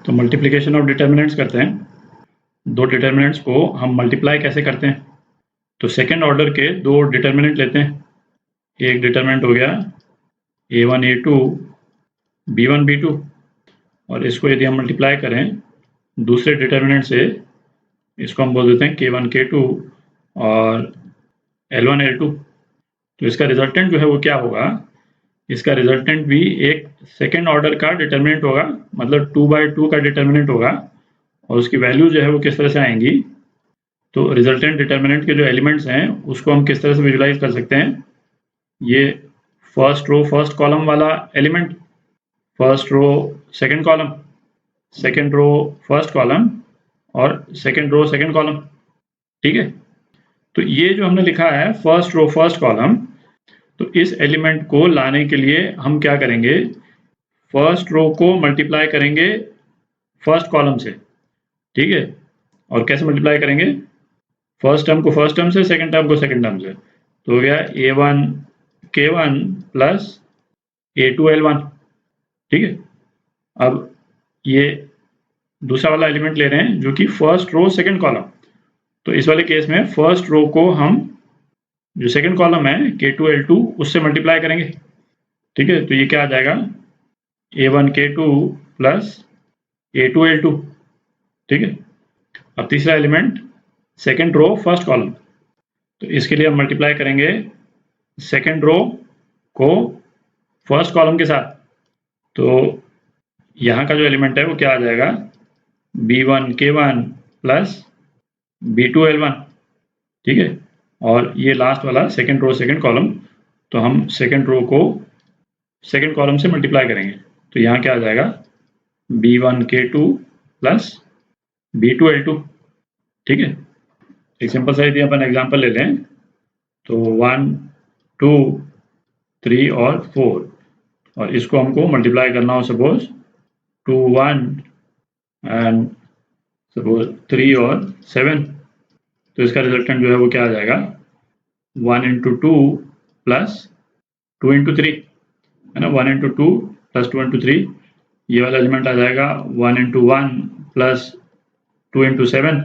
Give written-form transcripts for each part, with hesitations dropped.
तो multiplication of determinants करते हैं। दो डिटर्मिनेंट्स को हम मल्टीप्लाई कैसे करते हैं? तो सेकेंड ऑर्डर के दो डिटर्मिनेंट लेते हैं। एक डिटर्मिनेंट हो गया a1 a2 b1 b2, और इसको यदि हम मल्टीप्लाई करें दूसरे डिटर्मिनेंट से, इसको हम बोल देते हैं k1 k2 और l1 l2। तो इसका रिजल्टेंट जो है वो क्या होगा? इसका रिजल्टेंट भी एक सेकेंड ऑर्डर का डिटर्मिनेंट होगा, मतलब 2/2 का डिटर्मिनेंट होगा, और उसकी वैल्यू जो है वो किस तरह से आएंगी? तो रिजल्टेंट डिटर्मिनेंट के जो एलिमेंट्स हैं उसको हम किस तरह से विजुलाइज कर सकते हैं? ये फर्स्ट रो फर्स्ट कॉलम वाला element, first row second column, second row first column, और सेकेंड रो सेकेंड कॉलम। ठीक है, तो ये जो हमने लिखा है फर्स्ट रो फर्स्ट कॉलम, तो इस एलिमेंट को लाने के लिए हम क्या करेंगे? फर्स्ट रो को मल्टीप्लाई करेंगे फर्स्ट कॉलम से। ठीक है, और कैसे मल्टीप्लाई करेंगे? फर्स्ट टर्म को फर्स्ट टर्म से, सेकेंड टर्म को सेकेंड टर्म से। तो हो गया a1 k1 plus a2 l1। ठीक है, अब ये दूसरा वाला एलिमेंट ले रहे हैं जो कि फर्स्ट रो सेकेंड कॉलम। तो इस वाले केस में फर्स्ट रो को हम जो सेकेंड कॉलम है k2 l2 उससे मल्टीप्लाई करेंगे। ठीक है, तो ये क्या आ जाएगा? a1 k2 plus a2 l2। ठीक है, अब तीसरा element second row first column, तो इसके लिए हम मल्टीप्लाई करेंगे सेकेंड रो को फर्स्ट कॉलम के साथ। तो यहाँ का जो एलिमेंट है वो क्या आ जाएगा? b1 k1 plus b2 l1। ठीक है, और ये लास्ट वाला सेकेंड रो सेकेंड कॉलम, तो हम सेकेंड रो को सेकेंड कॉलम से मल्टीप्लाई करेंगे। तो यहाँ क्या आ जाएगा? b1 k2 plus b2 l2। ठीक है, एक सिंपल सा यदि अपन एग्जांपल ले लें तो 1 2 3 और 4, और इसको हमको मल्टीप्लाई करना हो सपोज 2 1 एंड सपोज 3 और 7, तो इसका रिजल्टेंट जो है वो क्या आ जाएगा? 1 into 2 प्लस 2 into 3, है ना? 1 into 2 प्लस 2 into 3, ये वाला एलिमेंट आ जाएगा 1 into 1 प्लस 2 into 7,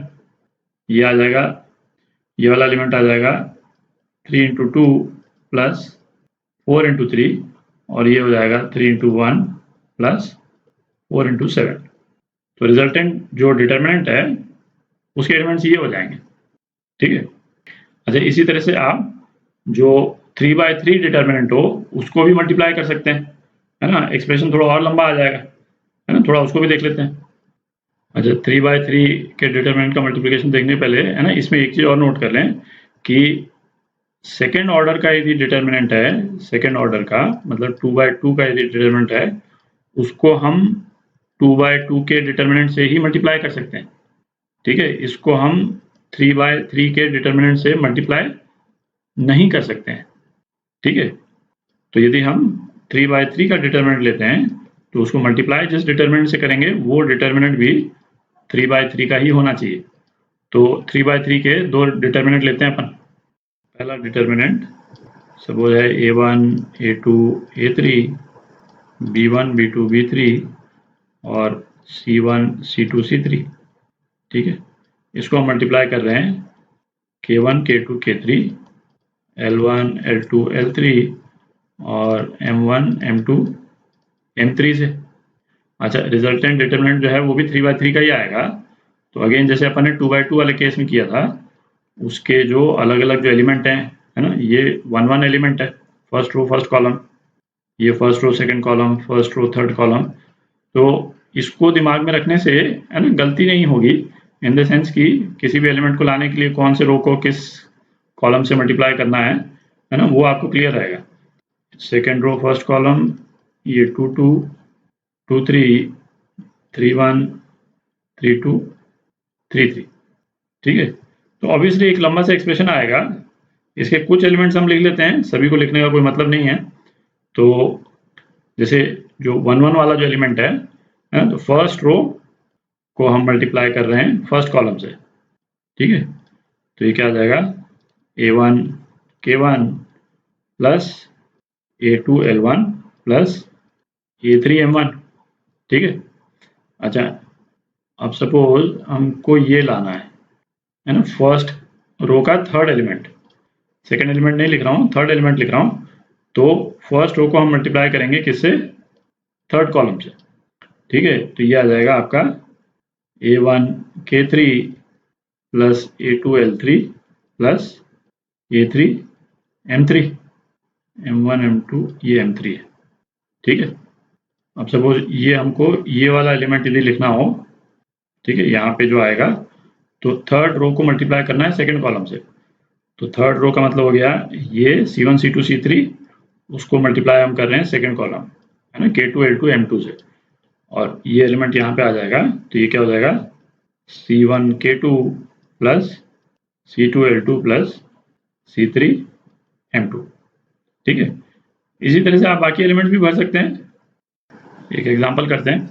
ये आ जाएगा, ये वाला एलिमेंट आ जाएगा 3 into 2 प्लस 4 into 3, और ये हो जाएगा 3 into 1 प्लस 4 into 7। तो रिजल्टेंट जो डिटर्मिनेंट है उसके एलिमेंट्स ये हो जाएंगे। ठीक है, अच्छा इसी तरह से आप जो 3/3 डिटर्मिनेंट हो उसको भी मल्टीप्लाई कर सकते हैं, है ना? एक्सप्रेशन थोड़ा और लंबा आ जाएगा, है ना? थोड़ा उसको भी देख लेते हैं। अच्छा, 3/3 के डिटर्मिनेंट का मल्टीप्लिकेशन देखने पहले, है ना, इसमें एक चीज़ और नोट कर लें कि सेकेंड ऑर्डर का यदि डिटर्मिनेंट है, सेकेंड ऑर्डर का मतलब 2/2 का यदि डिटर्मिनेंट है, उसको हम 2/2 के डिटर्मिनेंट से ही मल्टीप्लाई कर सकते हैं। ठीक है, इसको हम 3/3 के डिटर्मिनेंट से मल्टीप्लाई नहीं कर सकते हैं। ठीक है, तो यदि हम 3/3 का डिटर्मिनेंट लेते हैं तो उसको मल्टीप्लाई जिस डिटर्मिनेंट से करेंगे वो डिटर्मिनेंट भी 3/3 का ही होना चाहिए। तो 3/3 के दो डिटर्मिनेंट लेते हैं अपन। पहला डिटर्मिनेंट सपोज है a1 a2 a3 b1 b2 b3 और c1 c2 c3। ठीक है, इसको हम मल्टीप्लाई कर रहे हैं k1 k2 k3 l1 l2 l3 और m1 m2 m3 से। अच्छा, रिजल्टेंट डिटर्मिनेंट जो है वो भी 3/3 का ही आएगा। तो अगेन जैसे अपन ने 2/2 वाले केस में किया था, उसके जो अलग अलग जो एलिमेंट हैं, है ना, ये 1 1 एलिमेंट है, फर्स्ट रो फर्स्ट कॉलम, ये first row second column, first row third column. तो इसको दिमाग में रखने से, है ना, गलती नहीं होगी, इन द सेंस कि किसी भी एलिमेंट को लाने के लिए कौन से रो को किस कॉलम से मल्टीप्लाई करना है ना, वो आपको क्लियर रहेगा। सेकेंड रो फर्स्ट कॉलम, ये 2 2 2 3 3 1 3 2 3 3। ठीक है, तो ऑब्वियसली एक लंबा सा एक्सप्रेशन आएगा, इसके कुछ एलिमेंट्स हम लिख लेते हैं, सभी को लिखने का कोई मतलब नहीं है। तो जैसे जो 1 1 वाला जो एलिमेंट है, तो फर्स्ट रो को हम मल्टीप्लाई कर रहे हैं फर्स्ट कॉलम से। ठीक है, तो ये क्या आ जाएगा? a1 k1 plus a2 l1 plus a3 m1। ठीक है, अच्छा अब सपोज हमको ये लाना है ना, फर्स्ट रो का थर्ड एलिमेंट, सेकेंड एलिमेंट नहीं लिख रहा हूँ, थर्ड एलिमेंट लिख रहा हूँ। तो फर्स्ट रो को हम मल्टीप्लाई करेंगे किससे, थर्ड कॉलम से, ठीक है। तो ये आ जाएगा आपका A1 K3 plus A2 L3 plus A3 M3, M1 M2 ये M3 है, ठीक है। अब सपोज ये हमको ये वाला एलिमेंट यदि लिखना हो, ठीक है, यहाँ पे जो आएगा तो थर्ड रो को मल्टीप्लाई करना है सेकंड कॉलम से। तो थर्ड रो का मतलब हो गया ये C1 C2 C3, उसको मल्टीप्लाई हम कर रहे हैं सेकंड कॉलम, है ना, K2 L2 M2 से, और ये एलिमेंट यहाँ पे आ जाएगा। तो ये क्या हो जाएगा, C1 K2 plus C2 L2 plus C3 M2, ठीक है। इसी तरह से आप बाकी एलिमेंट्स भी भर सकते हैं। एक एग्जांपल करते हैं,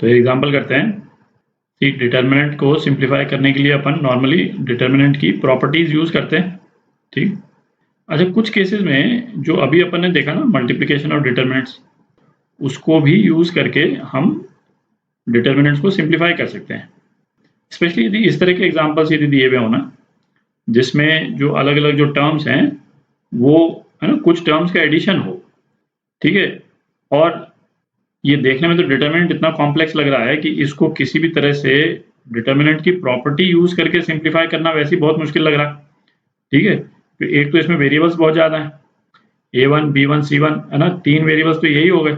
तो एग्जांपल करते हैं कि डिटर्मिनेंट को सिंप्लीफाई करने के लिए अपन नॉर्मली डिटर्मिनेंट की प्रॉपर्टीज यूज करते हैं, ठीक। अच्छा, कुछ केसेस में जो अभी अपन ने देखा ना मल्टीप्लिकेशन ऑफ डिटर्मिनेंट्स, उसको भी यूज करके हम डिटर्मिनेंट्स को सिंप्लीफाई कर सकते हैं। स्पेशली यदि इस तरह के एग्जांपल्स यदि दिए हुए हो ना, जिसमें जो अलग अलग जो टर्म्स हैं वो, है ना, कुछ टर्म्स का एडिशन हो, ठीक है, और ये देखने में तो डिटर्मिनेंट इतना कॉम्प्लेक्स लग रहा है कि इसको किसी भी तरह से डिटर्मिनेंट की प्रॉपर्टी यूज करके सिंप्लीफाई करना वैसे ही बहुत मुश्किल लग रहा है, ठीक है। तो एक तो इसमें वेरिएबल्स बहुत ज़्यादा हैं, A1 B1 C1, है ना, 3 वेरिएबल्स तो यही हो गए,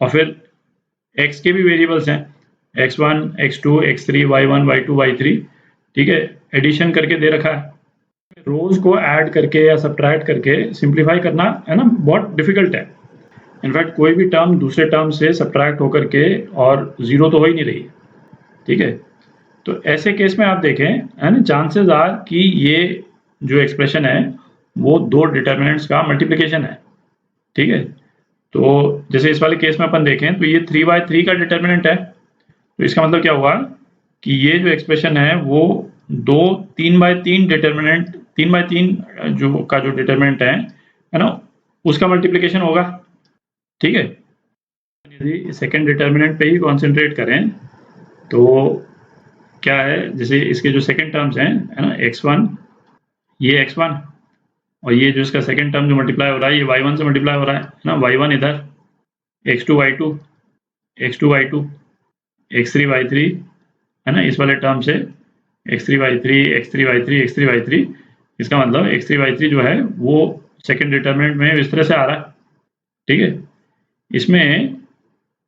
और फिर x के भी वेरिएबल्स हैं, x1 x2 x3 y1 y2 y3, ठीक है, एडिशन करके दे रखा है। रोज को ऐड करके या सब्ट्रैक्ट करके सिंप्लीफाई करना, है ना, बहुत डिफिकल्ट है। इनफैक्ट कोई भी टर्म दूसरे टर्म से सब्ट्रैक्ट होकर के और जीरो तो हो ही नहीं रही, ठीक है। तो ऐसे केस में आप देखें, है ना, चांसेस आर कि ये जो एक्सप्रेशन है वो दो डिटर्मिनेंट्स का मल्टीप्लिकेशन है, ठीक है। तो जैसे इस वाले केस में अपन देखें तो ये 3/3 का डिटर्मिनेंट है, तो इसका मतलब क्या हुआ कि ये जो एक्सप्रेशन है वो दो 3/3 डिटर्मिनेंट, 3/3 जो का जो डिटर्मिनेंट है ना, उसका मल्टीप्लिकेशन होगा, ठीक है। यदि सेकेंड डिटर्मिनेंट पे ही कॉन्सेंट्रेट करें तो क्या है, जैसे इसके जो सेकेंड टर्म्स हैं, है ना, x1, ये x1, और ये जो इसका सेकेंड टर्म जो मल्टीप्लाई हो रहा है ये y1 से मल्टीप्लाई हो रहा है ना, y1 इधर, x2 y2 x2 y2 x3 y3, है ना, इस वाले टर्म से x3 y3 x3 y3 x3 y3, इसका मतलब x3 y3 जो है वो सेकेंड डिटर्मिनेंट में इस तरह से आ रहा है, ठीक है। इसमें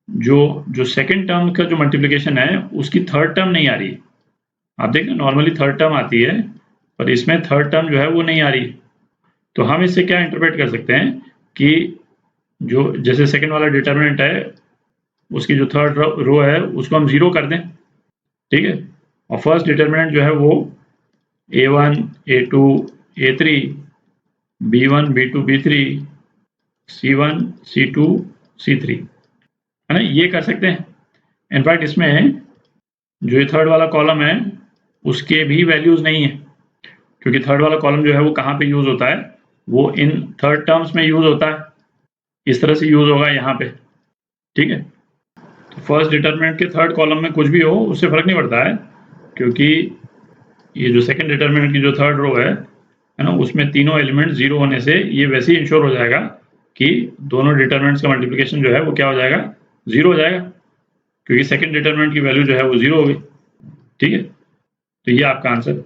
जो सेकेंड टर्म का जो मल्टीप्लिकेशन है उसकी थर्ड टर्म नहीं आ रही। आप देखें नॉर्मली थर्ड टर्म आती है, पर इसमें थर्ड टर्म जो है वो नहीं आ रही। तो हम इससे क्या इंटरप्रेट कर सकते हैं कि जो जैसे सेकेंड वाला डिटर्मिनेंट है उसकी जो थर्ड रो है उसको हम जीरो कर दें, ठीक है, और फर्स्ट डिटर्मिनेंट जो है वो A1 A2 A3 B1 B2 B3 C1 C2 C3, है ना, ये कर सकते हैं। इनफैक्ट इसमें जो ये थर्ड वाला कॉलम है उसके भी वैल्यूज नहीं है, क्योंकि थर्ड वाला कॉलम जो है वो कहाँ पे यूज होता है, वो इन थर्ड टर्म्स में यूज होता है, इस तरह से यूज होगा यहाँ पे, ठीक है। तो फर्स्ट डिटर्मिनेंट के थर्ड कॉलम में कुछ भी हो उससे फर्क नहीं पड़ता है, क्योंकि ये जो सेकंड डिटर्मिनेंट की जो थर्ड रो है ना, उसमें तीनों एलिमेंट जीरो होने से ये वैसे ही इंश्योर हो जाएगा कि दोनों डिटर्मिनेंट्स का मल्टीप्लिकेशन जो है वो क्या हो जाएगा, जीरो हो जाएगा, क्योंकि सेकंड डिटर्मिनेंट की वैल्यू जो है वो जीरो होगी, ठीक है। तो ये आपका आंसर